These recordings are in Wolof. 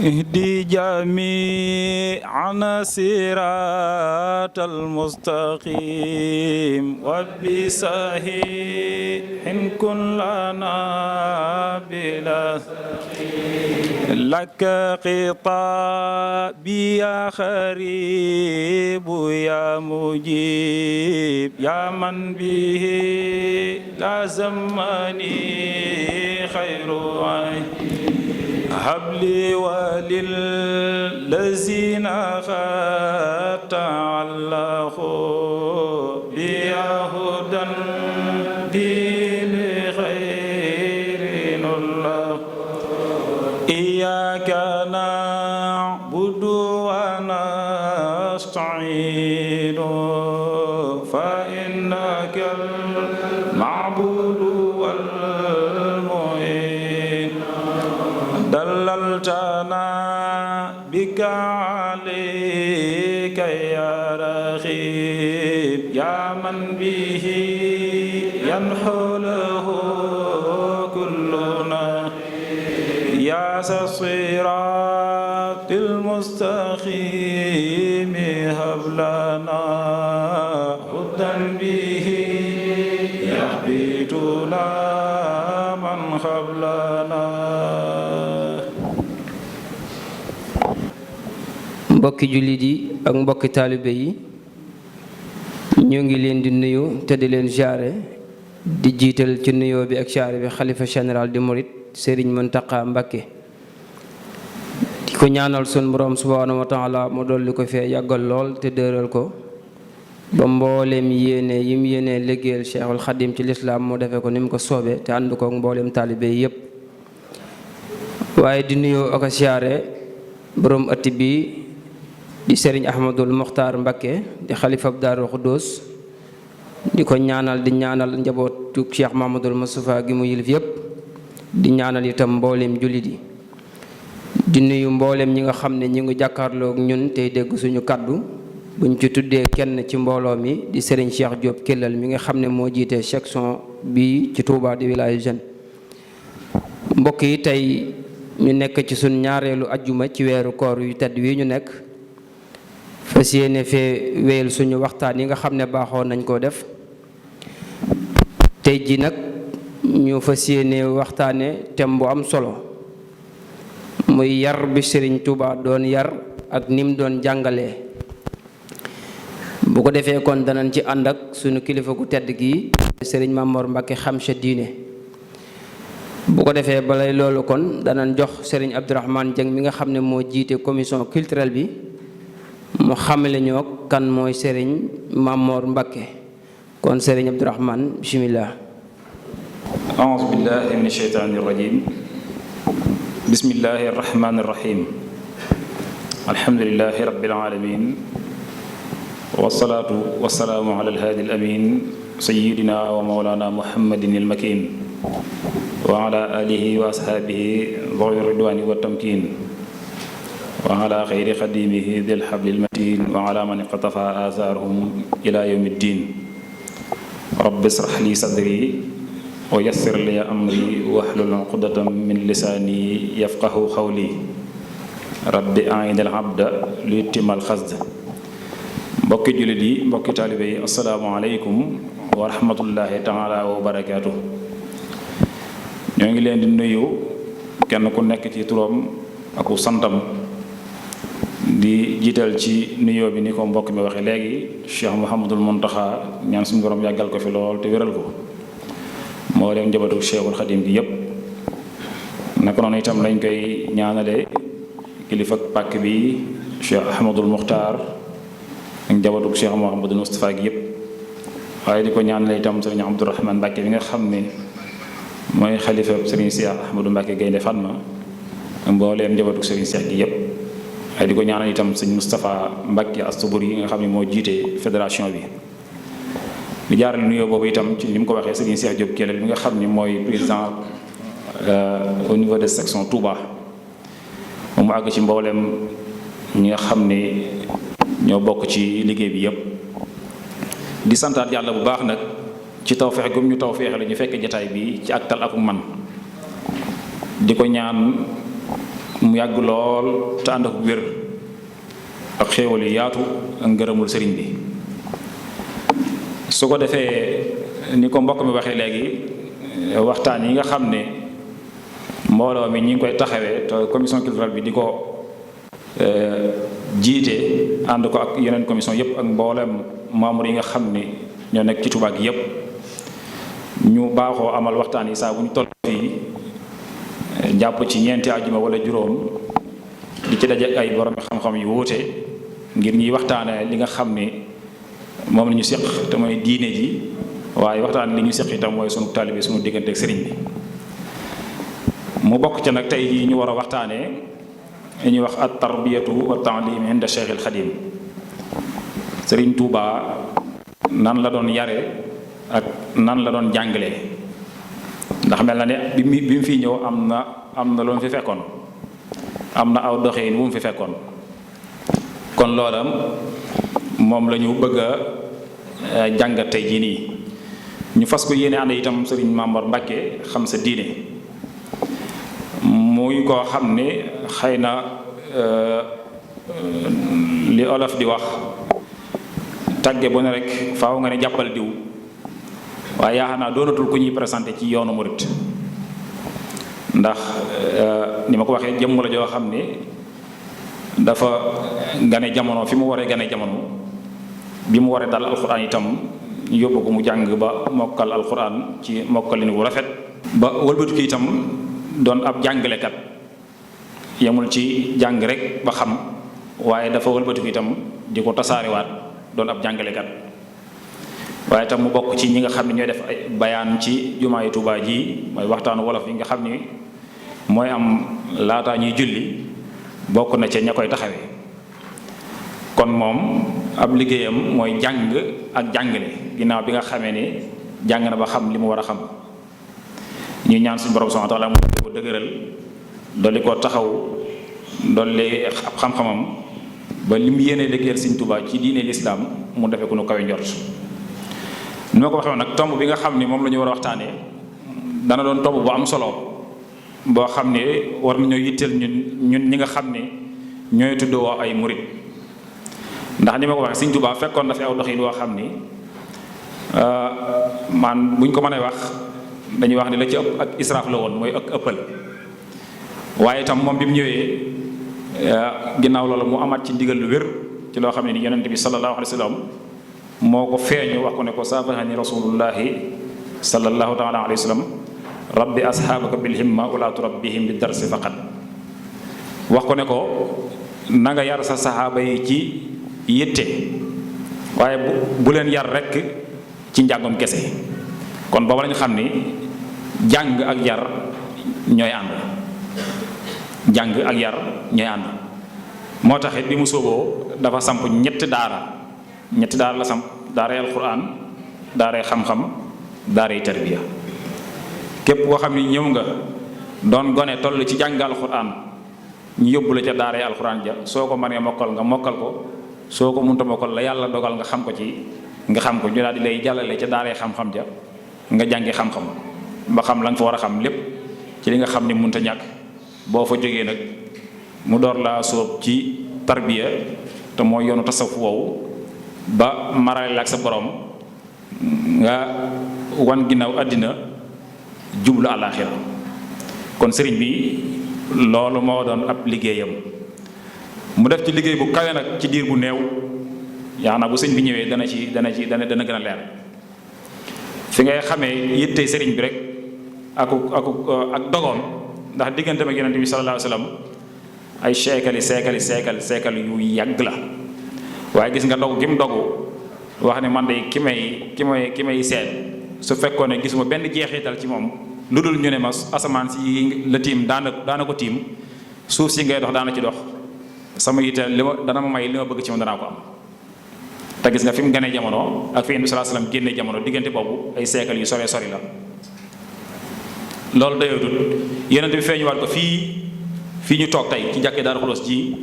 اهدي جميعنا صراط المستقيم وبسهيل كن لنا بلا لك خطابي يا خريب يا مجيب يا من به لازمني خير عين هب لي وللذين قد تعلقوا بهدى لخير الله إياك نعبد ونستعين فإنك المعبود والمعين دللتنا بك عليك يا رخيب يا من به ينحله كلنا يا صراط المستقيم هب لنا هدى به يحبطنا من قبلنا. mbokki jullit yi ak mbokki taalibe yi ñu ngi leen di nuyu te di leen jaare di jiital ci nuyoo bi ak jaare bi xalifa général di murit Serigne Mountakha Mbacké di ko ñaanal sun borom subhanahu wa taala mu dolli ko fee yàggal lool te dëral ko ba mbooleem yéene yim yéene liggéeyal Cheikhul Khadim ci lislaam mu defee ko ni mu ko soobee te ànd ko mbooleem taalibe yi yépp waaye di nuyoo ak jaare borom ëtt bi di Serigne Ahmadul Muxtaar Mbacké di xalifab Daaru Xuddoos di ko ñaanal di ñaanal njabootu Cheikh Mahamadul Moustapha gi mu yilif yépp di ñaanal itam mbooleem jullit yi di nuyu mbooleem ñi nga xam ne ñi ngi jàkkaarloog ñun tey dégg suñu kàddu buñ ci tuddee kenn ci mbooloo mi di Serigne Cheikh Diop Kellal mi nga xam ne moo jiite section bi ci Touba di village jeune. mbokk yi tey ñu nekk ci suñ ñaareelu ajjuma ci weeru koor yu tedd wi ñu nekk fas yéene fee wéyal suñu waxtaan yi nga xam ne baaxoon nañ koo def tey ji nag ñu fas yéene waxtaane thème bu am solo muy yar bi Serigne Touba doon yar ak nim doon jàngalee. bu ko defee kon danañ ci ànd ak suñu kilifa gu tedd gi Serigne Mamor Mbacké xam sa diine. bu ko defee balay loolu kon danañ jox Serigne Abdourahmane Dieng mi nga xam ne moo jiite commission culturelle bi mu xamle ñoo kan mooy Serigne Mamor Mbacké kon Serigne Abdourahmane bismillah. a'uuzu billahi mina shaytaani rajiim bismillahi rahmaani rahiim alhamdulillahi rabbil aalamiin wassalaatu wassalaamu ala alhaadi alamiin sayyidina wa mawlaana muhammadin almakiin wa ala alihi wa ashaabihi dhawi ridwaani wa tamkiin wa ala xayri xadimihi dil hablil matiin wa ala man iqtafa asaarahum ila yawmi ddin rabbi israh li sadri wa yassir li amri wahlul uqdatan min lisaani yafqahu qawli rabbi a'inil abda li yutimal xasd. mbokki jullit yi mbokki taalibe yi asalaamaaleykum wa rahmatullahi taala wa barakaatu. ñoo ngi leen di nuyu kenn ku nekk ci turam ak santam di jiital ci nuyoo bi ni ko mbokk mi waxe léegi Cheikh Mouhamadul Mountakha ñaan suñu borom yàggal ko fi lool te wéral ko moo leen njabootu Cheikhul Khadim gi yépp naka noonu itam lañ koy ñaanale kilifa pàkk bi Cheikh Ahmadul Muxtaar ak njabootu Cheikh Mouhamadul Moustapha gi yépp waaye di ko ñaanale itam Serigne Abdourahmane Mbacké bi nga xam ne mooy xalifa Serigne Cheikh Ahmadou Mbacké Gaynde Fatma mbooleem njabootu Serigne Cheikh gi yépp waaye di ko ñaanal itam Serigne Moustapha Mbacké Astuburi yi nga xam ne moo jiite fédération bi di jaarale nuyoo boobu itam ci ni mu ko waxee Serigne Cheikh Diop Kellal bi nga xam ni mooy président au niveau de section Touba mu àgg ci mbooleem ñi nga xam ne ñoo bokk ci liggéey bi yépp di santaat yàlla bu baax nag ci tawfeex gum ñu tawfeexe la ñu fekk jataay bi ci ak tal ak man di ko ñaan mu yàgg lool te ànd ak wér ak xéewal yu yaatu ak ngërëmul sëriñ bi. su ko defee ni ko mbokk mi waxee léegi waxtaan yi nga xam ne mbooloo mi ñi ngi koy taxawee te commission culturelle bi di ko jiite ànd ko ak yeneen commission yépp ak mboolem membre yi nga xam ne ñoo nekk ci Touba gi yépp ñu baaxoo amal waxtaan yi saa bu ñu toll fii jàpp ci ñeenti àjjuma wala juróom di ci daje ay borom xam-xam yu wuute ngir ñuy waxtaane li nga xam ne moom la ñu seq te mooy diine ji waaye waxtaan li ñu seq itam mooy sunu taalibe sunu diggante ak sëriñ bi. mu bokk ca nag tey jii ñu war a waxtaanee li ñuy wax at tarbiyatu wa taalim inda Cheikh al Xadim. Sëriñ Touba nan la doon yare ak nan la doon jàngalee ndax mel na ne bi mu fi ñëw am na lu mu fi fekkoon am na aw doxin wu mu fi fekkoon kon loolam moom la ñu bëgg a jàngat tey jii nii ñu fas ko yéene ànd itam sëriñ Mamor Mbàkke xam sa diine muy koo xam ne xëy na li olof di wax tàgge bu ne rek faaw nga ne jàppal diw waaye yaakaar naa doonatul ku ñuy présenté ci yoonu murit ndax ni ma ko waxee jëmm la joo xam ne dafa gane jamono fi mu waree gane jamono bi mu waree dal alxuraan itam ñu yóbbu ko mu jàng ba mokkal alxuraan ci mokkalin wu rafet ba wëlbatu ki itam doon ab jàngalekat yemul ci jàng rek ba xam waaye dafa wëlbatu ki itam di ko tasaarewaat doon ab jàngalekat waaye itam mu bokk ci ñi nga xam ne ñooy def ay bayaan ci jumaay Tuubaa ji mooy waxtaanu wolof yi nga xam ni mooy am laataa ñuy julli bokk na ca ña koy taxawee kon moom ab liggéeyam mooy jàng ak jàngale ginnaaw bi nga xamee ne jàng na ba xam li mu war a xam ñuy ñaan suñu borom subhanahu wa ta'ala mu ko dëgëral dolli ko taxaw dolli ab xam-xamam ba li mu yéene liggéeyal Sëriñ Tuubaa ci diine lislaam mu defee ku nu kawe njort ni ma ko waxee nag tomb bi nga xam ni moom la ñu war a waxtaanee dana doon tomb bu am solo boo xam ne war nañoo yitteel ñun ñi nga xam ne ñooy tuddoo ay murit ndax ni ma ko waxee Sëriñ Tuubaa fekkoon na fi aw doxin woo xam ni man buñ ko mënee wax dañuy wax ni la ci ëpp ak israaf la woon mooy ak ëppal waaye itam moom bi mu ñëwee ginnaaw loolu mu amaat ci ndigal lu wér ci loo xam ne ni yonent bi sallallahu alayhi wa sallam moo ko feeñu wax ko ne ko saafahani rasulullahi sallallahu taala alayhi wa sallam rabbi asxaabaka bil himma wala turabbihim bi darsi faqat wax ko ne ko na nga yar sa saxaaba yi ci yitte waaye bu leen yar rekk ci njàngum kese kon booba lañu xam ni jàng ak yar ñooy ànd jàng ak yar ñooy ànd moo tax it bi mu sooboo dafa samp ñetti daara la samp daaray alquran daaray xam-xam daaray tarbiya képp koo xam ni ñëw nga doon gone toll ci jàng alquran ñu yóbbu la ca daaray alquran ja soo ko mënee mokkal nga mokkal ko soo ko munta mokkal la yàlla dogal nga xam ko ñu daal di lay jàllale ca daaray xam-xam ja nga jàngi xam-xam ba xam la nga fa war a xam lépp ci li nga xam ni munta ñàkk boo fa jógee nag mu door laa sóob ci tarbiya te mooy yoonu tasawuf woowu ba marale ak sa borom nga wan ginnaaw àddina jublu àllaaxira kon sëriñ bi loolu moo doon ab liggéeyam mu def ci liggéey bu kawe nag ci diir bu néew yaa na bu sëñ bi ñëwee dana gën a leer fi ngay xamee yittey sëriñ bi rek ak dogoom ndax diggante ak yonent bi sallallahu alayhi wa sallam ay seekali yu yàgg la waaye gis nga dogu gi mu dogu wax ne man de ki may seet su fekkoon ne gisuma benn jeexital ci moom lu dul ñu ne ma asamaan si la tiim daana ko tiim suuf si ngay dox daana ci dox sama yitteel dana ma may li ma bëgg ci moom danaa ko am te gis nga fi mu gënee jamono ak fi Yonent bi sallallahu alayhi wasallam génnee jamono diggante boobu ay siècle yu sori la loolu doyatul Yonent bi feeñuwaat ko fii ñu toog tey ci jàkkee Daaru Xudoos ji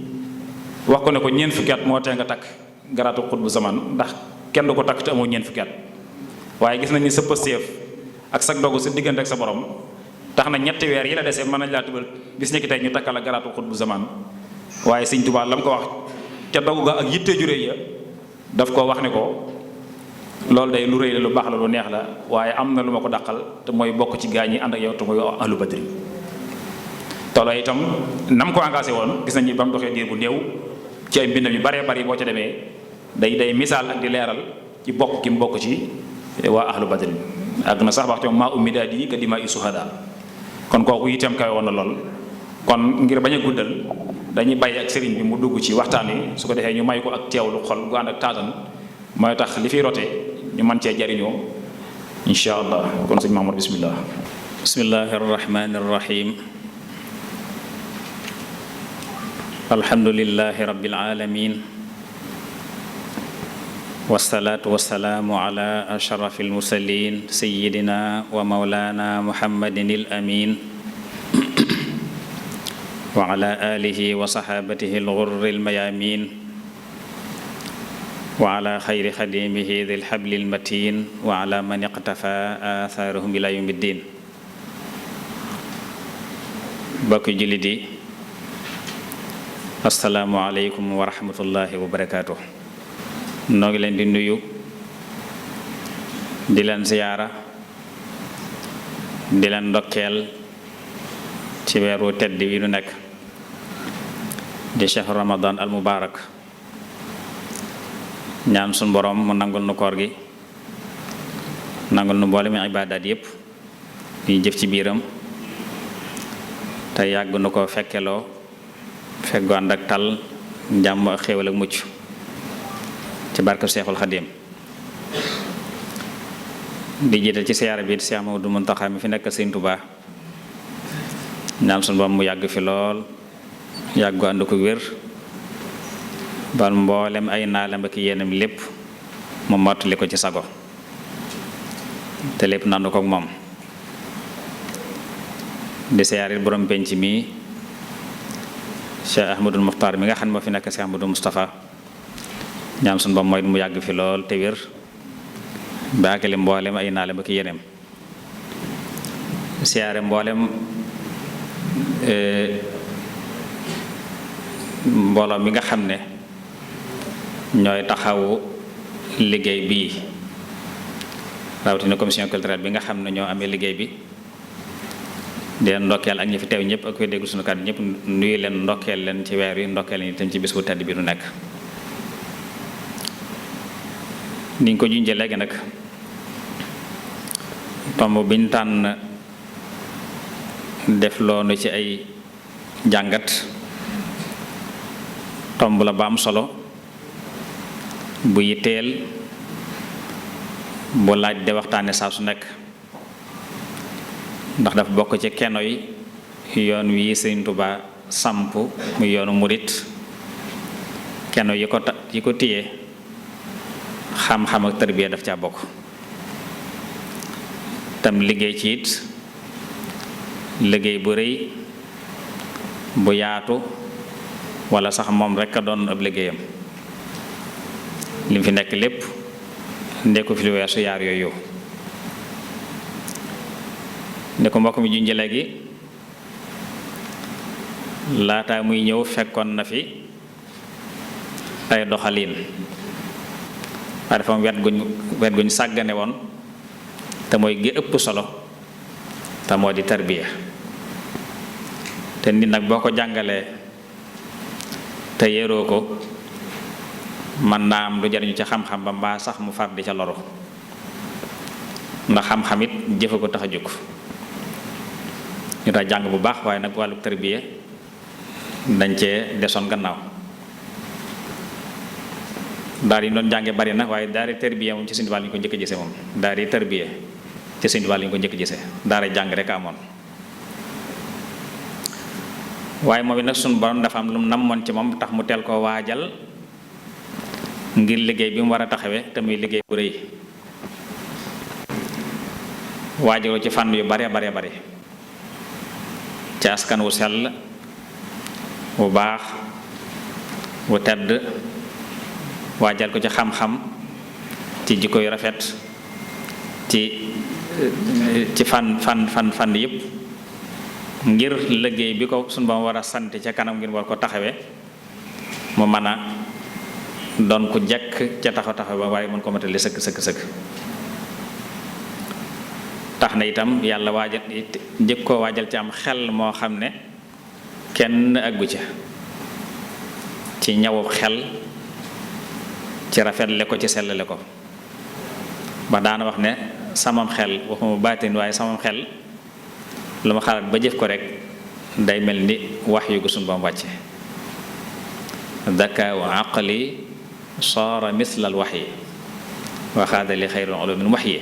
wax ko ne ko ñeent fukki at moo tee nga takk garaatu xutbu zaman ndax kenn du ko takk te amoo ñeent fukki at waaye gis nañ ni sa pëstéef ak sa dogu sa diggante ak sa borom tax na ñetti weer yi la desee mën nañ laa tubal bis nekki tey ñu takkal a garaatu xutbu zaman waaye sëñ Tuubaa la mu ko wax ca dogu ga ak yitte ju réy ya daf ko wax ne ko loolu day lu rëy la lu baax la lu neex la waaye am na lu ma ko dàqal te mooy bokk ci gaa ñi ànd ak yow te mooy ahlu badri toolo itam nam ko engagé woon gis nañu ba mu doxee diir bu néew ci ay mbindam yu baree bari boo ca demee day misaal ak di leeral ci bokk gi mu bokk ci waa ahlu badri àgg na sax wax ci maa ummidaadi yi ka dimaa i suhada kon kooku itam kawe woon na lool kon ngir bañ a guddal dañuy bàyyi ak sëriñ bi mu dugg ci waxtaan wi su ko defee ñu may ko ak teewlu xol gu ànd ak taatan mooy tax li fiy rote ñu mën cee jariñoo insha allah kon sëñ Mamour bismillah. bismillahi arrahmani arrahim alhamdulillahi rabbil alamin wasalaatu wasalaamu ala ashrafil mursalin sayyidina wa mawlana muhammadin il amin wa ala alihi wa sahabatihi al ghurril mayamin wa ala xayri xadimihi dil hablil matin wa ala man iqtafa athaarahum ila yawmiddin bokki jullit yi assalaamu aleykum wa rahmatullahi wa barakaatuh noo ngi leen di nuyu di leen ziyaara di leen ndokkeel ci weeru tedd wi nu nekk di shahru ramadan al mubarak ñaan suñ boroom mu nangul nu koor gi nangul nu mboole mi ibaadaat yépp ñuy jëf ci biiram te yàgg nu ko fekkeloo feggu ànd ak tal njàmm ak xéewal ak mucc ci barke Seexul Xadiim di jiital ci siyaara bi Seex Mamadu Muntaxa mi fi nekk Sëñ Tuubaa ñaan suñ boroom mu yàgg fi lool yàggu ànd ko wér ba mboolem ay naalam ak yéenam lépp mu mottali ko ci sago te lépp nandu ko ak moom di siyaarit borom penc mi Cheikh Ahmadul Muxtaar mi nga xam ne moo fi nekk Cheikh Ahmadul Mustafa ñaan suñu ba mooy mu yàgg fi lool te wér ba akali mboolem ay naalam ak yéenam siyaare mboolem mbooloo mi nga xam ne ñooy taxawu liggéey bii rawatina commission culturelle bi nga xam ne ñoo amee liggéey bi di leen ndokkeel ak ñi fi teew ñëpp ak koy déglu suñu kàddu ñëpp nuyu leen ndokkeel leen ci weer yi ndokkeel leen itam ci bis bu tedd bi nu nekk niñ ko junjee léegi nag tomb biñ tànn def loonu ci ay jàngat tomb la ba am solo bu yitteel bu laaj de waxtaane saa su nekk ndax dafa bokk ci keno yi yoon wi Sëriñ Tuubaa samp mu yoonu murit keno yi ko téye xam-xam ak tarbiya daf caa bokk tam liggéey ci it liggéey bu rëy bu yaatu wala sax moom rekk a doon ab liggéeyam lim fi nekk lépp ndekku fi lu weesu yaar yooyu ne ko mbokk mi junjee léegi laata muy ñëw fekkoon na fi ay doxaliin waaye dafa am wet guñ sàggane woon te mooy gi ëpp solo te moo di tarbiya te nit nag boo ko jàngalee te yéroo ko man naa am lu jariñu ca xam-xam ba mbaa sax mu far di ca loru ndax xam-xam it jëfe ko tax a jóg ñu tax jàng bu baax waaye nag wàllu tarbiya dañ cee desoon gannaaw daal yi doon jànge bari na waaye daara tarbiya moom ci Sëñ Tuubaa lañu ko njëkk a gise moom daara tarbiya ci Sëñ Tuubaa lañu ko njëkk a gise daara jàng rek amoon waaye moom it nag suñu borom dafa am lu mu namoon ci moom tax mu teel koo waajal ngir liggéey bi mu war a taxawee te muy liggéey bu rëy waajaloo ci fànn yu bare ci askan wu sell wu baax wu tedd waajal ko ci xam-xam ci jikko yu rafet ci fànn yëpp ngir liggéey bi ko sunu Boroom war a sant ca kanam ngir war ko taxawee mu mën a doon ku jekk ca taxaw ba waaye mën ko matali sëkk tax na itam yàlla waajal njëkk koo waajal ci am xel moo xam ne kenn àggu ca ci ñawu xel ci rafetle ko ci sellale ko ba daana wax ne samam xel waxuma baatin waaye samam xel lu ma xalaat ba jëf ko rek day mel ni wax yu gu sunu Boroom wàcce daka wa aqli saara misla al waxyi wa xaada li xayrul ulumin waxyi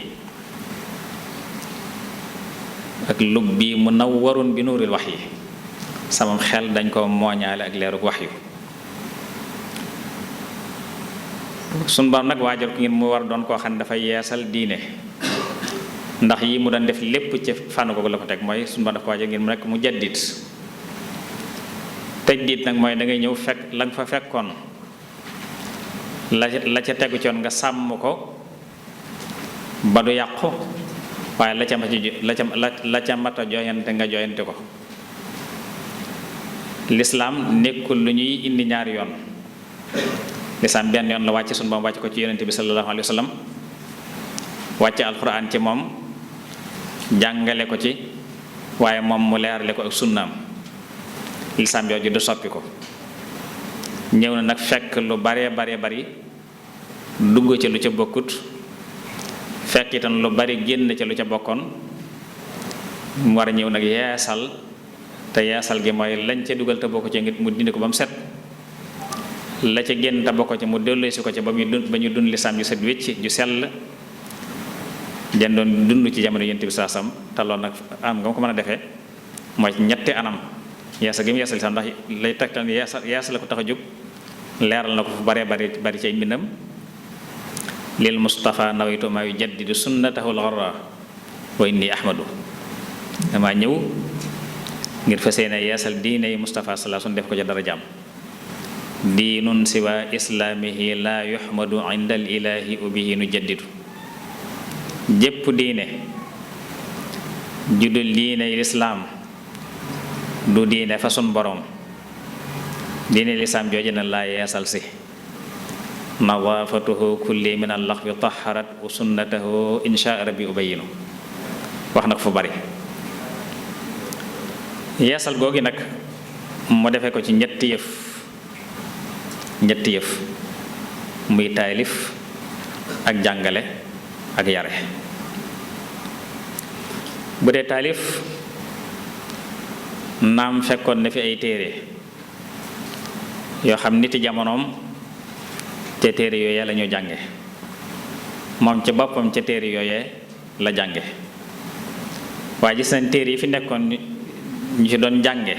ak lub bi munawwarun bi nuuril waxyi samam xel dañ ko mooñaale ak leeruk waxyu sunu Boroom nag waajal ko ngir mu war doon koo xam ne dafay yeesal diine ndax yi mu doon def lépp ci fànn ko la ko teg mooy sunu Boroom daf ko waajal ngir mu nekk mu jaddit tajdiid nag mooy da ngay ñëw fekk la nga fa fekkoon la ca tegu coon nga sàmm ko ba du yàqu waaye la ca mat a jooyante nga jooyante ko. lislaam nekkul lu ñuy indi ñaari yoon lislaam benn yoon la wàcce sunu Boroom wàcce ko ci yonente bi sallallahu alayhi wa sallam wàcce alquran ci moom jàngale ko ci waaye moom mu leerale ko ak sunnaam lislaam jooju du soppi ko ñëw na nag fekk lu baree bari dugg ci lu ca bokkut fekk itam lu bari génn ca lu ca bokkoon mu war a ñëw nag yeesal te yeesal gi mooy lañ ca dugal te bokk ci mu dindi ko ba mu set la ca génn te bokk ci mu delloosi ko ci ba ñu dund lislaam ju set wécc ju sell den doon dund ci jamono yonent bi saasam te loolu nag am nga ko mën a defee mooy ñetti anam yeesal gi mu yeesal lislaam ndax lay tegtal yeesal la ko tax a jóg leeral na ko fu baree bari ci ay mbindam lil Mustafa nawaytu maa yujaddidu sunnatahu al-gharra wa inni ahmadu dama ñëw ngir fas yéene yeesal diine yi Mustafa sallallahu alayhi wasallam def ko ca dara jàmm diinun siwa islaamihi la yuhmadu inda al ilahi ubihi nu jaddidu jépp diine judul diine lislaam du diine fa sun boroom diine lislaam jooju na laa yeesal si nadaafatuhu kulli min allaxwi taharat wa sunnatahu insha rabbi ubayinu wax na ko fu bari yeesal googi nag mu defee ko ci ñetti yëf muy taalif ak jàngale ak yare bu dee taalif naam fekkoon na fi ay téere yoo xam niti jamonoom ca téere yooyee la ñu jànge moom ci boppam ca téere yooyee la jànge waaye gis nañ téere yi fi nekkoon ñu ci doon jànge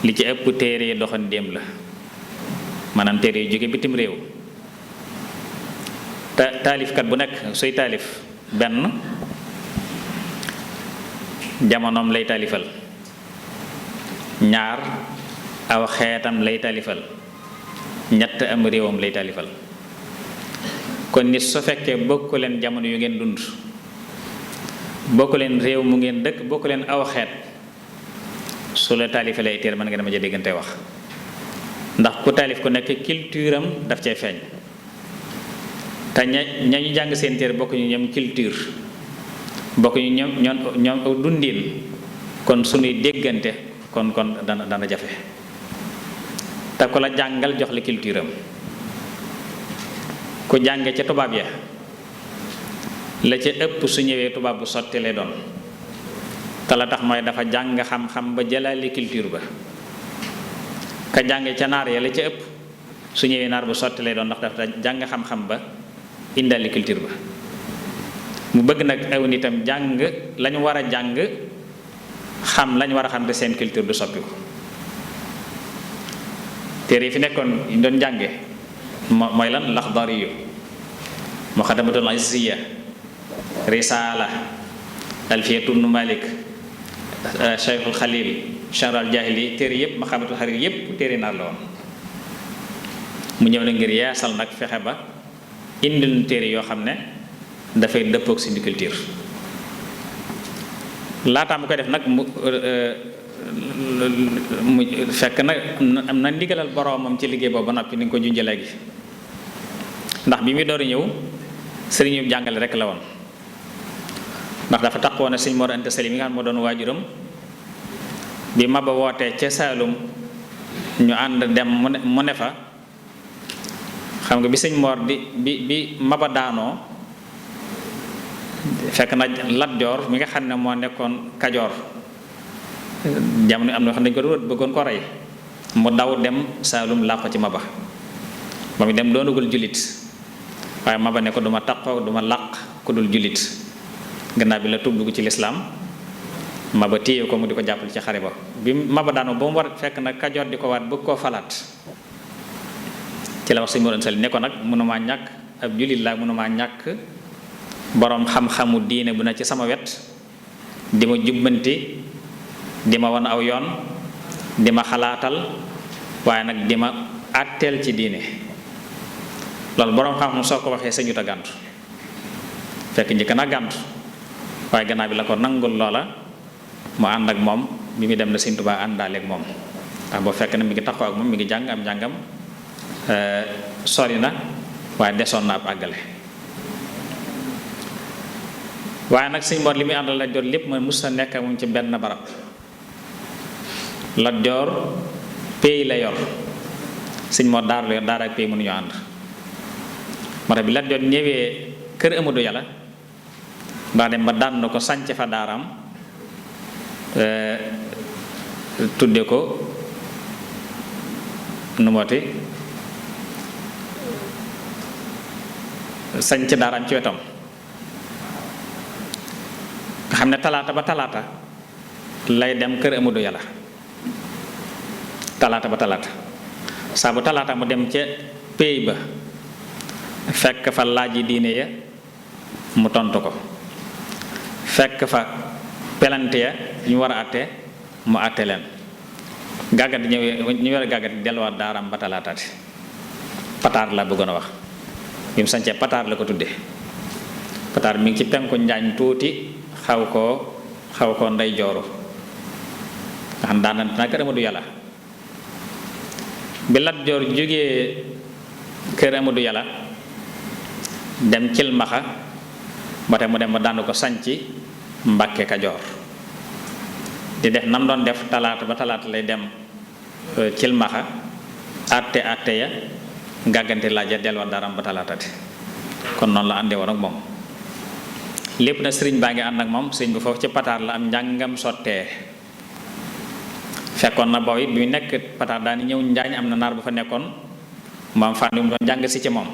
li ci ëpp téere yi doxandéem la maanaam téere yu jóge bitim réew taalifkat bu nekk suy taalif benn jamonoom lay taalifal ñaar aw xeetam lay taalifal ñett am réewam lay taalifal kon nit su fekkee bokku leen jamono yu ngeen dund bokku leen réew mu ngeen dëkk bokku leen aw xeet su la taalifalee ay téere mën nga dama ja déggante wax ndax ku taalif ku nekk culture am daf cay feeñ te ña ñu jàng seen téere bokku ñu ñoom culture bokku ñu ñoom aw dundiin kon suñuy déggante kon dana jafe te ku la jàngal jox la culture am ku jànge ca tubaab ya la ca ëpp su ñëwee tubaab bu sotti lay doon te la tax mooy dafa jàng xam-xam ba jëlaale culture ba ka jànge ca naar ya la ca ëpp su ñëwee naar bu sotti lay doon ndax dafa jàng xam-xam ba indaale culture ba mu bëgg nag aw nitam jàng lañu war a jàng xam lañu war a xam te seen culture du soppi ko téere yi fi nekkoon ñu doon jànge mooy lan Laxdari yu Muqaddamatul Izziya Risaala Alfiyatu Ibnu Malik Cheikhul Xalil Sharh Jaahili téere yépp Maqaamatul Hariri yépp téere naar la woon mu ñëw na ngir yeesal nag fexe ba indil téere yoo xam ne dafay dëppook suñu culture laataa mu koy def nag mu fekk nag am na ndigalal boroomam ci liggéey boobu ba noppi ni nga ko junjee léegi ndax bi muy door ñëw sëriñ yu jàngale rek la woon ndax dafa taxawoon ne sëñ Mor Anta Sali mi nga xam moo doon waajuram bi Maba wootee ca Saalum ñu ànd dem mu ne fa xam nga bi sëñ Mor bi Maba daanoo fekk na Lat Joor mi nga xam ne moo nekkoon Kajoor jamono am na xam ne dañu ko doon bëggoon ko rey mu daw dem Saalum làqu ci Maba ba mu dem doonagul jullit waaye Maba ne ko duma taqoo duma làq ku dul jullit gannaaw bi la tuub dugg ci lislaam Maba téye ko mu di ko jàppale ci xare ba bi Maba daanoo ba mu war fekk nag Kajoor di ko waat bëgg koo falaat ci la wax sëñ Mor Anta Sali ne ko nag mënumaa ñàkk ab jullit laa mënumaa ñàkk boroom xam-xamu diine bu na ci sama wet di ma jubbanti di ma wan aw yoon di ma xalaatal waaye nag di ma àtteel ci diine loolu boroom xam-xam soo ko waxee sañut a gàntu fekk njëkk na gàntu waaye gannaaw bi la ko nangul loola mu ànd ak moom bi mu dem na Sëñ Tuubaa àndaale ak moom ndax boo fekk na mi ngi taxaw ak moom mi ngi jàng am njàngam sori na waaye desoon na ab àggale waaye nag Sëñ Mor li muy àndal Lat Joor lépp mooy mus sa nekk moom ci benn barab Lat Joor pay la yor Sëñ Mor daara la yor daara ak pay mënuñu ànd moo tax bi Lat Joor ñëwee kër Amadou Yàlla daa dem ba daan na ko sànc fa daaraam tudde ko nu mooti sànc daaraam ci wetam nga xam ne talaata ba talaata lay dem kër Amadou Yàlla talaata ba talaata saa bu talaata mu dem ca péy ba fekk fa laaj yi diine ya mu tontu ko fekk fa pelante ya ñu war a àtte mu àtte leen gàggati ñu war a gàggati delluwaat daaraam ba talaataati pataar la bëggoon a wax bi mu sañcee pataar la ko tuddee pataar mi ngi ci penku njaañ tuuti xaw koo ndey jooru nga xam daana na kër Amadou Yàlla bi Lat Joor jógee kër Amadou Yàlla dem Cilmaxa ba tey mu dem ba daan ko sañci Mbàkke Kajoor di def nam doon def talaata ba talaata lay dem Cilmaxa àtte ya gàggante laaj ya delluwaat daram ba talaatati kon noonu la àndee woon ak moom lépp na sëriñ baa ngi ànd ak moom sëriñ bi foofu ci pataar la am njàngam sottee fekkoon na booy bi nekk pataar daani ñëw njaañ am na naar bu fa nekkoon moom fànn mu doon jàng si ci moom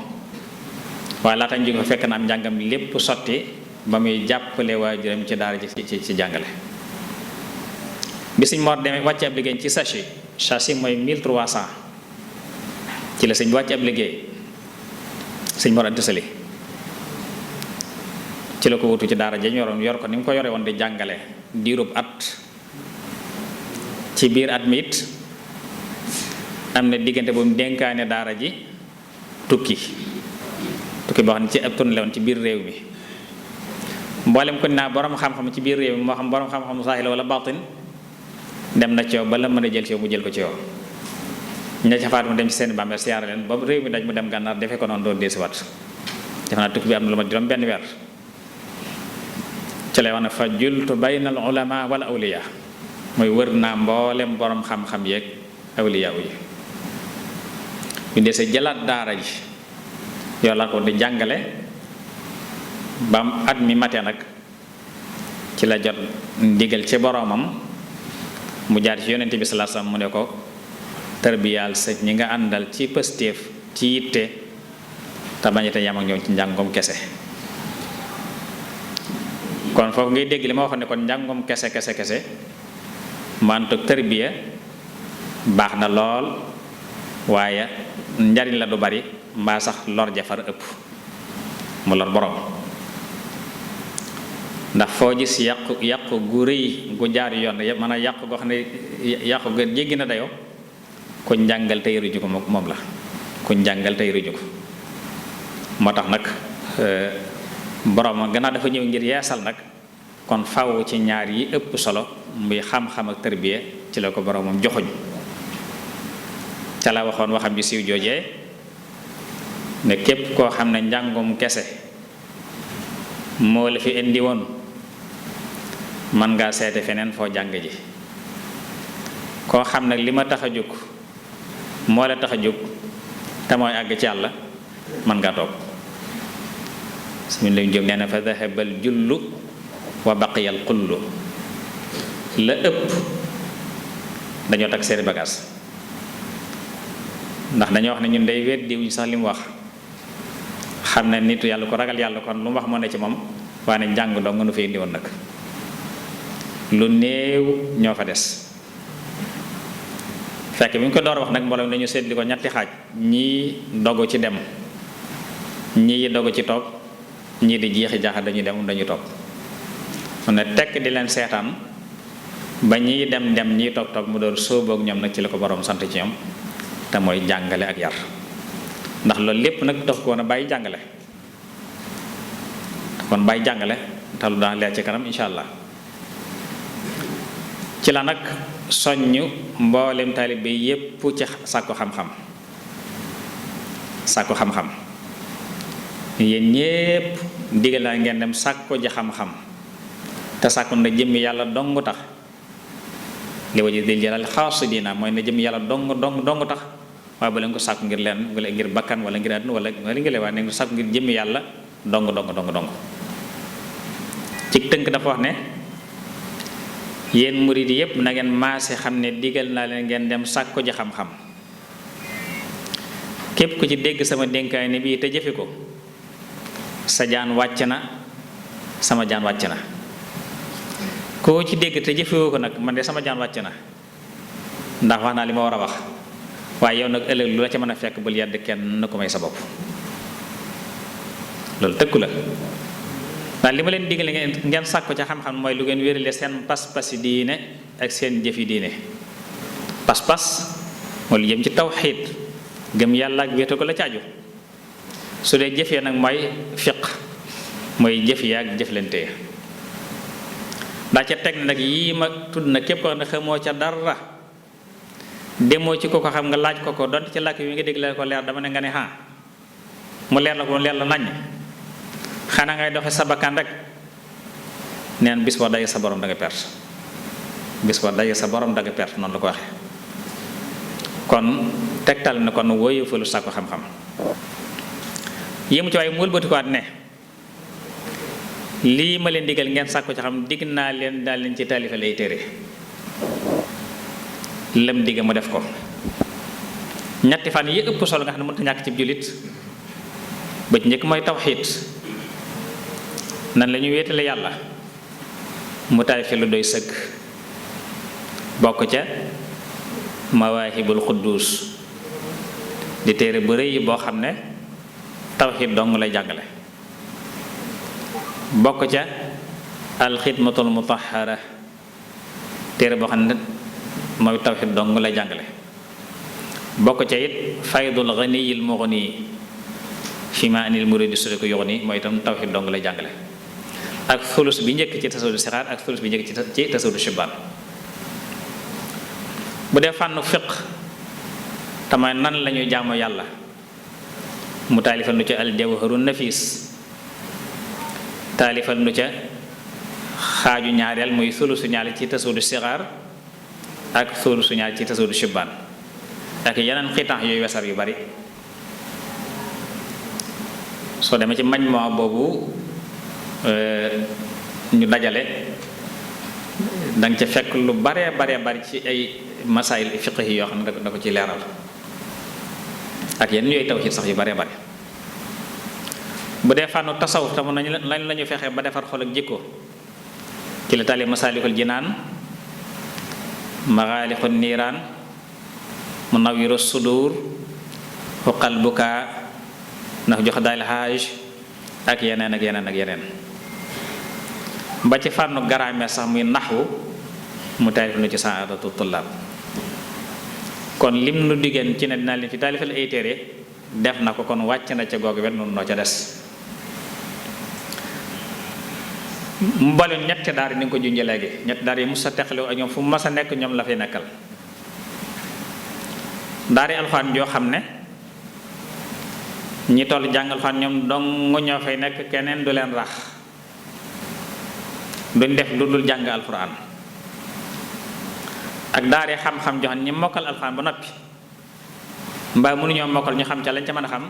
waaye laata ñu jóge fa fekk na am njàngam lépp sotti ba muy jàppale waajuram ci daara ji ci jàngale bi Sëñ Mor demee wàcce ab liggéey ci Sachi mooy 1300 ci la sëñ bi wàcce ab liggéey Sëñ Mor Anta Sali ci la ko wutu ci daara ji ñoroon yor ko ni mu ko yore woon di jàngale diirub at ci biir at mi it am na diggante bu mu dénkaane daara ji tukki boo xam ne ci ab tourné la woon ci biir réew mi mboolem ko naa borom xam-xam ci biir réew mi moo xam borom xam-xam saahir wala baatin dem na ci yow ba la mën a jël ci yow mu jël ko ci yow ña ca faat mu dem ci seen bàmmeel siyaare leen ba réew mi daj mu dem gànnaar defee ko noonu doon deesiwaat defe naa tukki bi am na lu ma juróom benn weer ci lay wax ne fa jultu bayna al ulama wala awliya mooy wër naa mboolem borom xam-xam yeeg awliya yi ñu dese jëlaat daara ji yow la ko di jàngale bam at mi matee nag ci la jot ndigal ci boroomam mu jaar ci yonent bi sallallahu alayhi wasallam mu ne ko tarbiyaal sa ñi nga àndal ci pëstéef ci yitte te bañete yam ak ñoom ci njàngum kese kon foofu ngay dégg li ma waxoon ne kon njàngum kese mantuk tarbiya baax na lool waaye njariñ la du bari mbaa sax lor jafar ëpp mu lor borom ndax foo gis yàqu gu rëy gu jaar yoon yëpp mën a yàqu goo xam ne yàqu ga jéggi na dayoo ku njàngal tey ruju ko moom la ku njàngal tey ruju ko moo tax nag borom gannaaw dafa ñëw ngir yeesal nag kon faw ci ñaar yi ëpp solo muy xam-xam ak tërbiya ci la ko boroomam joxoñ ca la waxoon waxam ji siiw joojee ne képp koo xam ne njàngum kese moo la fi indi woon man ngaa seete feneen foo jàng ji koo xam nag li ma tax a jóg moo la tax a jóg te mooy àgg ci yàlla man ngaa toog suñu lañu jóg nee na fa dahabal jullu wa baqiyal qullu la ëpp dañoo takk seeni bagaas ndax dañoo wax ne ñun day weddi wuñ sax li mu wax xam ne nitu yàlla ko ragal yàlla kon lu mu wax moo ne ci moom waaye ne njàng dong nu fi indi woon nag lu néew ñoo fa des fekk bi ñu ko door wax nag mbooloo dañu seetli ko ñetti xaaj ñii dogu ci dem ñii dogu ci toog ñii di jeexi jaaxa dañuy dem dañuy toog mu ne tekk di leen seetaan ba ñii dem ñii toog mu door sóoboog ñoom nag ci la ko borom sant ci ñoom te mooy jàngale ak yar ndax loolu lépp nag tax ko woon a bàyyi jàngale kon bàyyi jàngale te lu daan leer ci kanam insha allah ci la nag soññ mboolem taalibe yépp ci sàkku xam-xam yéen ñépp digal naa ngeen dem sàkku ji xam-xam te sàkku na jëmmi yàlla dong tax li waji dil jalal xaasu diina mooy na jëmmi yàlla dong tax waaye bu leen ko sàkku ngir leen wala ngir bakkan wala ngir àdduna wala ngir leen waaye ne sàkku ngir jëmmi yàlla dong ci tënk dafa wax ne yéen murid yépp na ngeen maase xam ne digal naa leen ngeen dem sàkku ji xam-xam képp ku ci dégg sama dénkaay ne bii te jëfe ko sa jaan wàcc na sama jaan wàcc na koo ci dégg te jëfewoo ko nag man de sama jaan wàcc na ndax wax naa li ma war a wax waaye yow nag ëllëg lu la ca mën a fekk bul yedd kenn na ko may sa bopp loolu tëkku la ndax li ma leen digale ngeen sàkku ca xam-xam mooy lu ngeen wérale seen pas-pasi diine ak seen jëfi diine pas-pas mooy lu jëm ci tawxiid gëm yàlla ak wéetu ko la caaju su dee jëfee nag mooy fiq mooy jëf ya ak jëflante daa ca teg nag yii ma tudd na képp ko ne xamoo ca dara demoo ci ko xam nga laaj ko donte ci làkk wi nga dégg la ko leer dama ne nga ne mu leer la ko leer la nañ xanaa ngay doxe sa bakkan rek neen bis boo daje sa borom da nga perte noonu la ko waxe kon tegtal na kon woyu fa lu sàkku xam-xam yému ci waaye mu wëlbatikuwaat ne lii ma leen digal ngeen sàkku ci xam digg naa leen daal leen ci taalifal ay téere lëm digg mu def ko ñetti fan yi ëpp solo nga xam ne mënut a ñàkk ci jullit ba ci njëkk mooy tawxiid nan la ñu wéetale yàlla mu taalif lu doy sëkk bokk ca mawaahibul quddus di téere bu rëy boo xam ne tawxiid dong lay jàngale bokk ca alxidmatul mutahara téere boo xam ne mooy tawxiid dong lay jàngale bokk ca it faydul ganiyil mughni fi ma anil muridi sudi ko yughni mooy itam tawxiid dong lay jàngale ak fulus bi njëkk ci tasawudu sixaar ak fulus bi njëkk ci tasawudu shubaan bu dee fànn fiq tamay nan lañuy jaamu yàlla mu taalifal nu ca al jawharun nafis taalifal nu ca xaaju ñaareel muy sulusu ñaareel ci tasawudu sixaar ak sulusu ñaareel ci tasawudu shubaan ak yeneen xiitax yooyu wesar yu bari soo demee ci majmuwa boobu ñu dajale danga ca fekk lu bare bari ci ay masaayil fiqhi yoo xam ne da ko ci leeral ak yenn yooyu tawhiid sax yu bare bu dee fànnu tasawuf tam nañu lañ la ñu fexe ba defar xol ak jikko ci la tali masaalikul jinaan maxaalixul niiraan munawwiru sudur xuqal bukaa ndax jox daal xaaj ak yeneen ba ci fànnu grammaire sax muy naxwu mu taalif nu ci saadatu tullaab kon lim nu diggéen ci ne dinaa leen fi taalifal ay téere def na ko kon wàcc na ca googu wet noonu noo ca des mboolem ñetti daara ni nga ko junjee léegi ñetti daara yi mu sa teqale ak ñoom fu mu mas a nekk ñoom la fi nekkal daara alxuraan joo xam ne ñi toll jàng alxuraan ñoom dong ñoo fay nekk keneen du leen rax duñ def lu dul jàng alxuraan ak daara xam-xam joo xam ñi mokkal alxuraan ba noppi mbaa mënuñoo mokkal ñu xam ca lañ ca mën a xam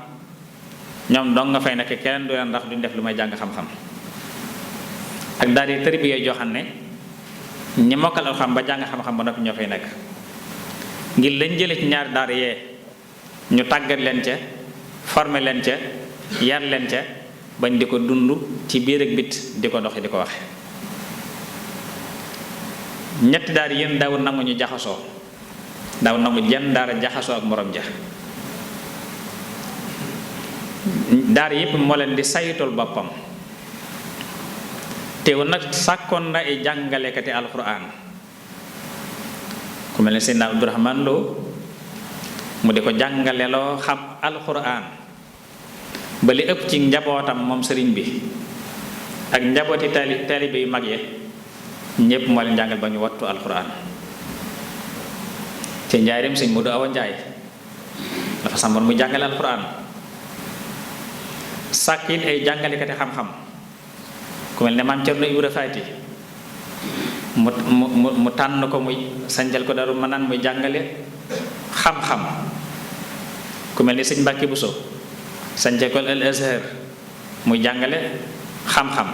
ñoom dong nga fay nekk keneen du leen rax duñ def lu may jàng xam-xam ak daara tarbiya joo xam ne ñi mokkal alxuraan ba jàng xam-xam ba noppi ñoo fay nekk ngir lañ jële ci ñaari daara yee ñu tàggat leen ca former leen ca yar leen ca bañ di ko dund ci biir ak bit di ko doxi di ko waxe ñetti daara yéen daawul nangu ñu jaxasoo daawul nangu jenn daara jaxasoo ak morom ja daara yépp moo leen di saytul boppam teewul nag sàkkoon na ay jàngalekati alxuraan ku mel ne Seydina Abdourahman Lo mu di ko jàngaleloo xam alxuraan ba li ëpp ci njabootam moom sëriñ bi ak njabooti taalibe yu mag yi ñépp moo leen jàngal ba ñu wattu alxuraan ci njaareem sëñ Modou Awa Njaay dafa sàmmoon muy jàngale alxuraan sàkk it ay jàngalekati xam-xam ku mel ne maam Cerno Ibra Faati mu tànn ko muy sanjal ko Daaru Manaan muy jàngale xam-xam ku mel ni sëñ Mbàkke Buso sanjal ko al Azhar muy jàngale xam-xam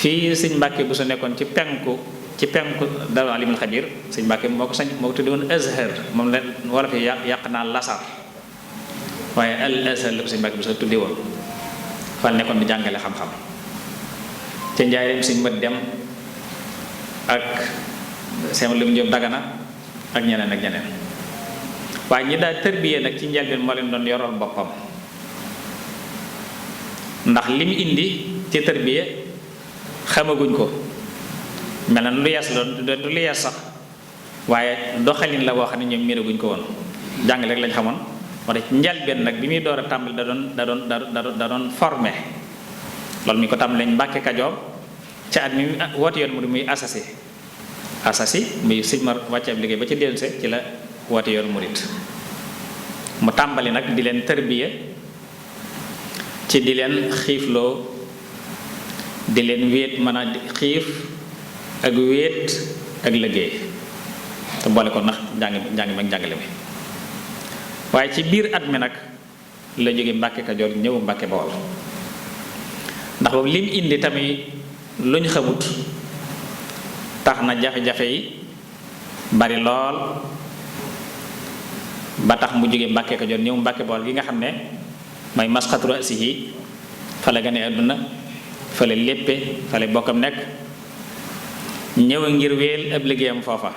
fii sëñ Mbàkke Buso nekkoon ci penku Daaru Alimul Xabiir sëñ Mbàkke moo ko tuddi woon Azhar moom la wala fi yàq naa lasar waaye al Azhar la ko sëñ Mbàkke Buso tuddi woon fal nekkoon di jàngale xam-xam ca njaareem sëñ Mat Dem ak seen lim Jóob Dagana ak ñeneen waaye ñi daal tërbiye nag ci njëlbeen moo leen doon yoroon boppam ndax li mu indi ci tërbiye xamaguñ ko mel na lu yees la du lu yees sax waaye doxalin la boo xam ne ñoom miiraguñ ko woon jàngale rek lañ xamoon moo tax ci njëlbeen nag bi muy door a tàmbali da doon formé loolu mi ko tàmbalee Mbàkke Kajoor ca at mi woote yoon mu di muy asasi muy sëñ ma wàcce ab liggéey ba ci delluse ci la woote yoon murit mu tàmbali nag di leen tërbiya ci di leen xiifloo di leen wéet mën a xiif ak wéet ak liggéey te boole ko ndax njàng mi ak njàngale mi waaye ci biir at mi nag la jóge Mbàkke Kajoor ñëw Mbàkke Bawol ndax boobu lim indi tamit luñ xamut tax na jafe-jafe yi bari lool ba tax mu jóge Mbàkke Kajoor ñëw Mbàkke Bawol gi nga xam ne may masxatu rasihi fa la gane àdduna fa la léppe fa la bokkam nekk ñëw ngir wéel ab liggéeyam foofa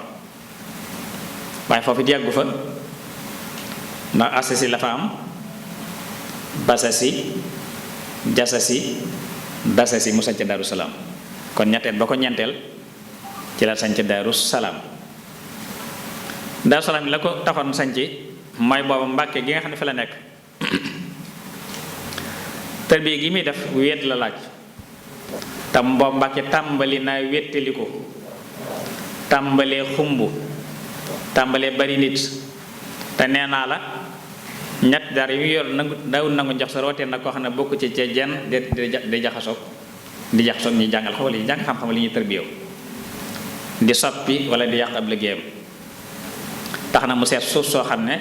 waaye foofu it yàggu fa ndax asasi la fa am basasi jasasi dasasi mu sañc Daaru Salaam kon ñetteel ba ko ñeenteel ci la sañc Daaru Salaam Daaru Salaam la ko taxoon sañc mooy booba Mbàkke gi nga xam ne fi la nekk tërbiya gi muy def wéet la laaj tam boobu Mbàkke tàmbali naa wéttali ko tàmbalee xumb tàmbalee bari nit te nee naa la ñett dara yu yor nangu daawul nangu jox sa rootee nag koo xam ne bokk ci jenn di jaxasoog ñi jàngal xam wala ñi jàng xam-xam li ñuy tërbiyew di soppi wala di yàq ab liggéeyam tax na mu seet suuf soo xam ne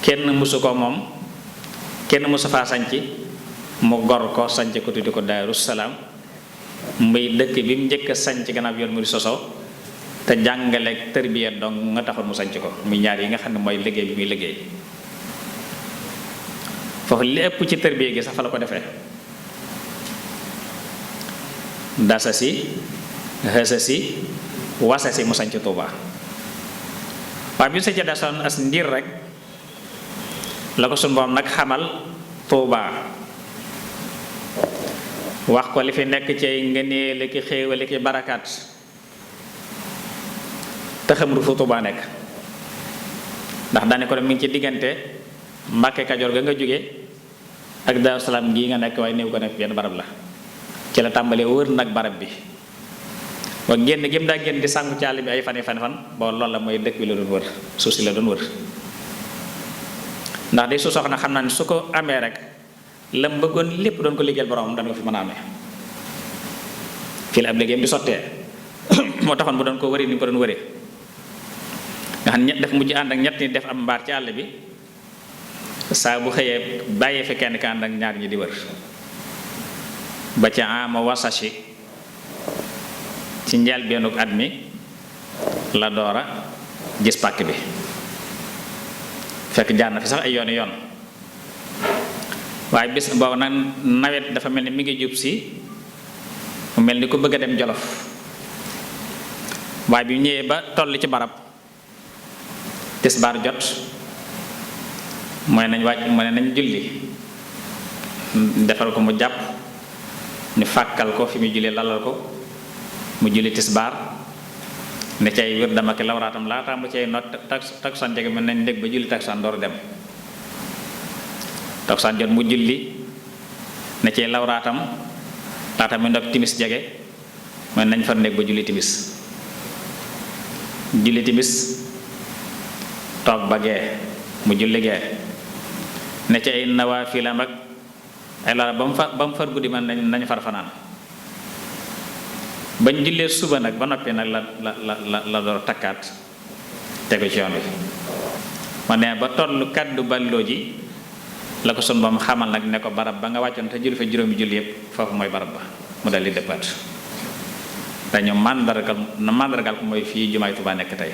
kenn mësu ko moom kenn mësu faa sanc mu gor ko sanc ko tuddi ko Daaru Salaam muy dëkk bi mu njëkk a sanc gannaaw yoon mu di sosoo te jàngale tërbiya dong nga taxoon mu sanc ko muy ñaar yi nga xam ne mooy liggéey bi muy liggéey foofu li ëpp ci tërbiya gi sax fa la ko defee dasasi xësasi wasasi mu sanc Tuuba waaye bi mu sañcee dasoon as ndiir rek la ko sunu Boroom nag xamal Tuuba wax ko li fi nekk ci ngëneel ki xéewal ki barakaat te xamul fu Tuuba nekk ndax daane ko mi ngi ci diggante Mbàkke Kajoor ga nga jóge ak Daaru Salaam gii nga nekk waaye néew ko nekk benn barab la ci la tàmbalee wër nag barab bi wa génn gém daa génn di sàngu ci àll bi ay fan boo loolu la mooy dëkk bi la doon wër suuf si la doon wër ndax day su soxna xam naa ne su ko amee rek lam bëggoon lépp doon ko liggéeyal boromam dana ko fi mën a amee fii la ab liggéeyam di sottee moo taxoon bu doon ko wëri ni ko doon wëree nga xam ñett def mujj ànd ak ñett ni def am mbaar ci àll bi saa bu xëyee bàyyee fi kenn ka ànd ak ñaar ñi di wër ba ca ama wasashi ci njëlbéenu at mi la doora gis pàkk bi fekk jaar na fi sax ay yoon yoon waaye bis boobu nag nawet dafa mel ni mi ngi jub si mu mel ni ku bëgg a dem Jolof waaye bi ñëwee ba toll ci barab tisbaar jot mooy nañ wàcc mu ne nañ julli defal ko mu jàpp ñu fàkkal ko fi muy julli lalal ko mu julli tisbaar ne cay wér dama ki lawraatam laataa mu cay not takkusaan jege mën nañ dégg ba julli takkusaan door dem takkusaan jot mu julli ne cay lawraatam laata mu ndog timis jege mën nañ fa nekk ba julli timis toog ba gee mu julli gee ne ci ay nawaafilam ak ay loola ba mu far guddi man nañ far fanaan bañ jullee suba nag ba noppi nag la door takkaat tegu ci yoon wi ma ne ba tollu kàddu balloo ji la ko sun bam xamal nag ne ko barab ba nga wàccoon te julli fa juróomi julli yépp foofu mooy barab ba mu dal di dëppaat dañu màndargal ko mooy fii jumaay Tuubaa nekk tey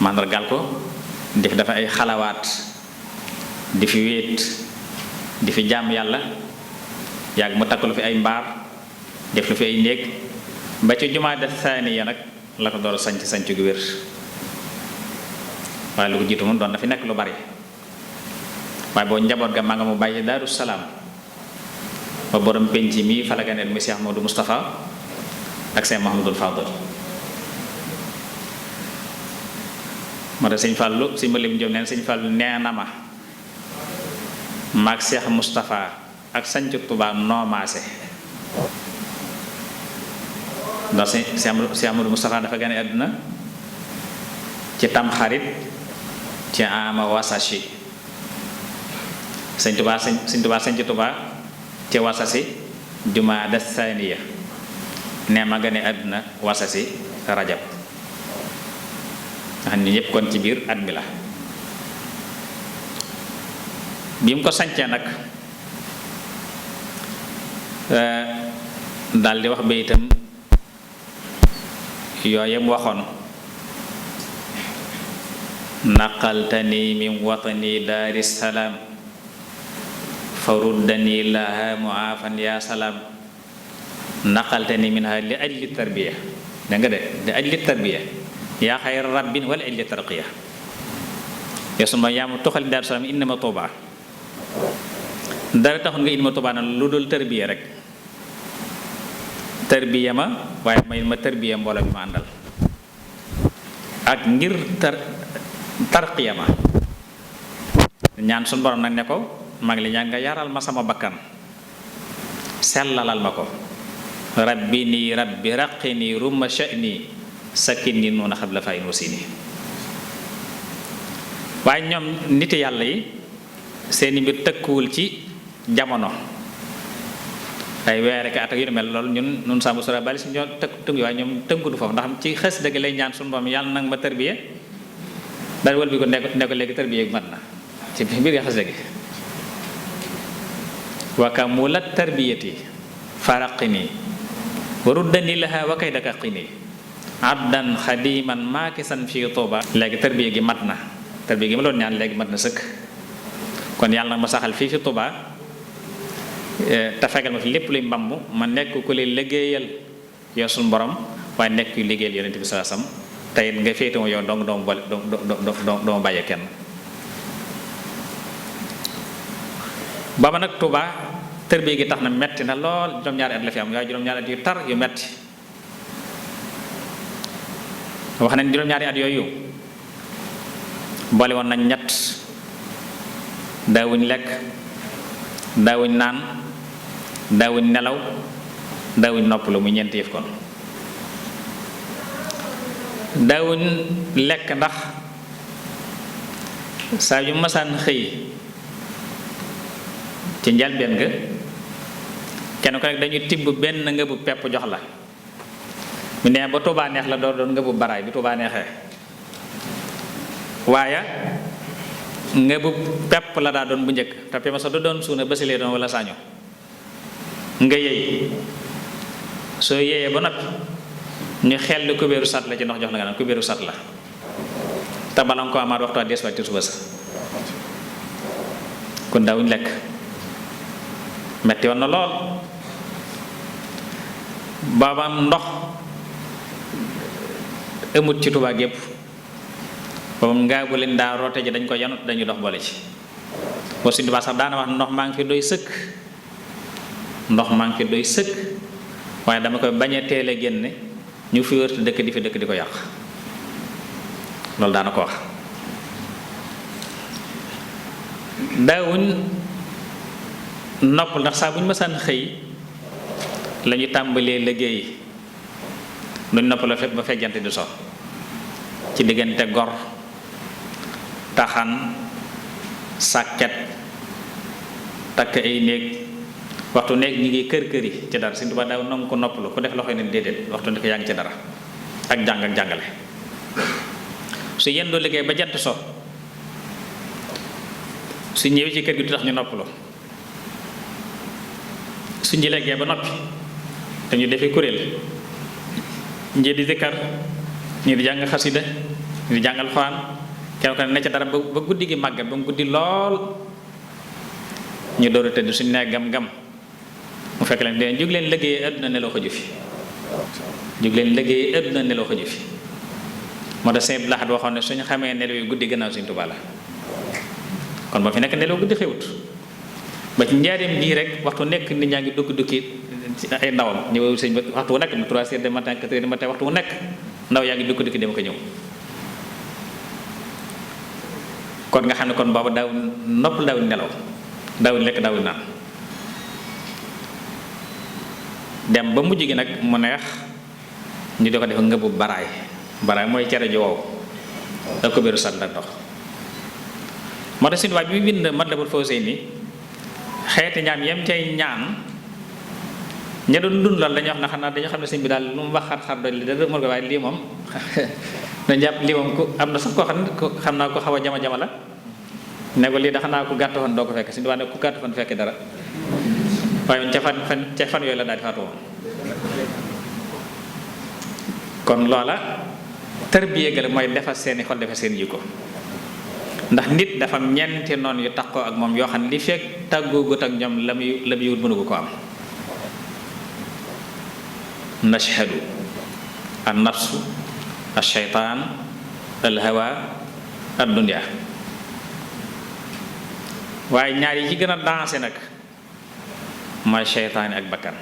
màndargal ko di fi dafa ay xalawaat di fi wéet di fi jaam yàlla yàgg mu takk lu fi ay mbaar def lu fi ay néeg ba ci jumaa de saaniya nag la ko door a sanc gu wér waaye lu ko jiitu moom doon na fi nekk lu bari waaye boo njaboot ga maa nga mu bàyyi Daaru Salaam ba borom penc mi fa la ganeen muy Cheikh Modou Moustapha ak Cheikh Mahamadul Fadal moo tax sëñ Fàllu si mbalim jom neen sëñ Fàllu nee na ma maag Cheikh Moustapha ak sanc Tuubaa noomaase ndax Cheikh Modou Moustapha dafa gane àdduna ci tamxarit ci ama wasashi sëñ Tuubaa sanc Tuubaa ci wasasi jumaada saaniya nee ma gane àdduna wasasi rajab nga xam ni ñépp kon ci biir at mi la bi mu ko sancee nag daal di wax ba itam yooyam waxoon naqaltani min watani daari salaam faruddani laha muafan ya salaam naqaltani minha li ajli tarbiya da nga de li ajli tarbiya yaa xayra rabbin wala ajli tarqiya yow suma yaa ma toxali Daaru Salaam indi ma Tuubaa dara taxul nga indi ma Tuubaa nag lu dul tarbiya rek tarbiya ma waaye may ma tarbiya mbooloo bi ma àndal ak ngir tarqiya ma ñaan suñu borom nag ne ko maa ngi la ñaan nga yaral ma sama bakkan sellalal ma ko rabbi nii rabbi raqi nii rumma sha'ni sakkin nii noonu xab la fay nuusi nii waaye ñoom niti yàlla yi seeni mbir tëkkuwul ci jamono ay weere ka at ak yu mel loolu ñun Sambu Sura bali si ñoo tënk waaye ñoom tënkudu foofu ndax ci xës dëgg lay ñaan suñu borom yàlla nag ma tërbiye daal wël bi ko ne ko léegi tërbiye mat na ci biir xës dëgg wa kamulat tarbiyati faraqini wa ruddani laha wa kayda kaqini abdan xadiman maakisan fi Tuuba léegi tarbiya gi mat na tarbiya gi ma loon ñaan léegi mat na sëkk kon yàlla nag ma saxal fii fi Tuuba te fegal ma fi lépp luy mbamb ma nekk ku lay liggéeyal yow suñu borom waaye nekk kuy liggéeyal yonent bi sallallahu alayhi wasallam tey nga féete ma yow dong doo bàyyee kenn booba nag Tuuba tarbiya gi tax na metti na lool juróom-ñaari at la fi am waaye juróom-ñaari at yu tar yu metti wax nañ juróom-ñaari at yooyu boole woon nañ ñett daawuñ lekk daawuñ naan daawuñ nelaw daawuñ noppalu mu ñeenti yëf kon. daawuñ lekk ndax saa yu masaan xëy ci njalbeen ga kenn ko nekk dañuy tibb benn ngëbu pepp jox la mu nee ba Tuubaa neex la doon ngëbu baraay bi Tuubaa neexee waaye ngëbu pepp la daa doon bu njëkk te ma sax du doon suuna basilee doon wala saño nga yëy soo yëyee ba noppi ñu xel li kubéeru sat la ci ndox jox la nga naan kubéeru sat la te bala nga ko amaat waxtu des waat ci suba sa kon daawuñ lekk metti woon na lool baabam ndox ëmut ci Tuubaa gépp boobu ngaa bu leen daa roote ji dañ ko yanut dañuy dox boole ci boo Sëñ Tuubaa sax daana wax ndox maa ngi fi doy sëkk ndox maa ngi fi doy sëkk waaye dama koy bañ a teel a génne ñu fi wërtu dëkk di ko yàq loolu daana ko wax. daawuñ noppal ndax saa bu ñu mësaan xëy la ñu tàmbalee liggéey duñ noppaloo fépp ba fejjante di so ci diggante gor taxan sàkket takk ay néeg waxtu nekk ñi ngi kër kër yi ci dara Sëñ Tuubaa daaw nangu ko noppalu ku def loxoy ne déedéet waxtu nekk yaa ngi ci dara ak jàng ak jàngale su yendoo liggéey ba jant so su ñëwee ci kër gi du tax ñu noppalu su ñu liggéey ba noppi te ñu defee kuréel ñii di zikkar ñii di jàng xasida ñii di jàng alxuraan kenn ko ne ca dara ba guddi gi màgg ba mu guddi lool ñu door a tëdd suñu nee gam-gam mu fekk leen deen jóg leen liggéey àdduna neloo xaju fi jóg leen liggéey àdduna neloo xaju fi moo tax Sëñ Lahad waxoon ne suñu xamee nelaw yu guddi gannaaw Sëñ Tuubaa la kon ba fi nekk nelaw guddi xewut ba ci njaareem bii rek waxtu nekk nit ñaa ngi dukki ay ndawam ñëw sëñ ba waxtu wu nekk na 3 heures du matin 4 heures du matin waxtu wu nekk ndaw yaa ngi dukki dem ko ñëw kon nga xam ne kon booba daaw nopp daaw nelaw daaw lekk daaw naan dem ba mujj gi nag mu neex ñu di ko def ngëbu baraay mooy cere ji wow ak ko béru sat la ndox moo tax Sëñ Tuubaa bi bind Matlabul Fawzayni xeeti ñaan yem cay ñaan ña doon dund lool dañuy wax na xam naa dañoo xam ne sëñ bi daal lu mu wax xar doy li dara mën ko waaye lii moom dañ jàpp lii moom ku am na sax koo xam naa ko xaw a jama la ne ko lii da xanaa ku gàtt fan doo ko fekk Sëñ Tuubaa ne ku gàtt fan fekk dara waaye ca fan yooyu la daal di faatu woon kon loola tarbiya gale mooy defar seeni xol defar seen jikko ndax nit dafa am ñeenti noonu yu takkoo ak moom yoo xam ne li fekk tàggoogut ak ñoom la muy wut mënu ko am nashhadu an nafsu al shaytaan al hawa ad dunya waaye ñaar yi ci gën a dansé nag mooy shaytaan ak bakkan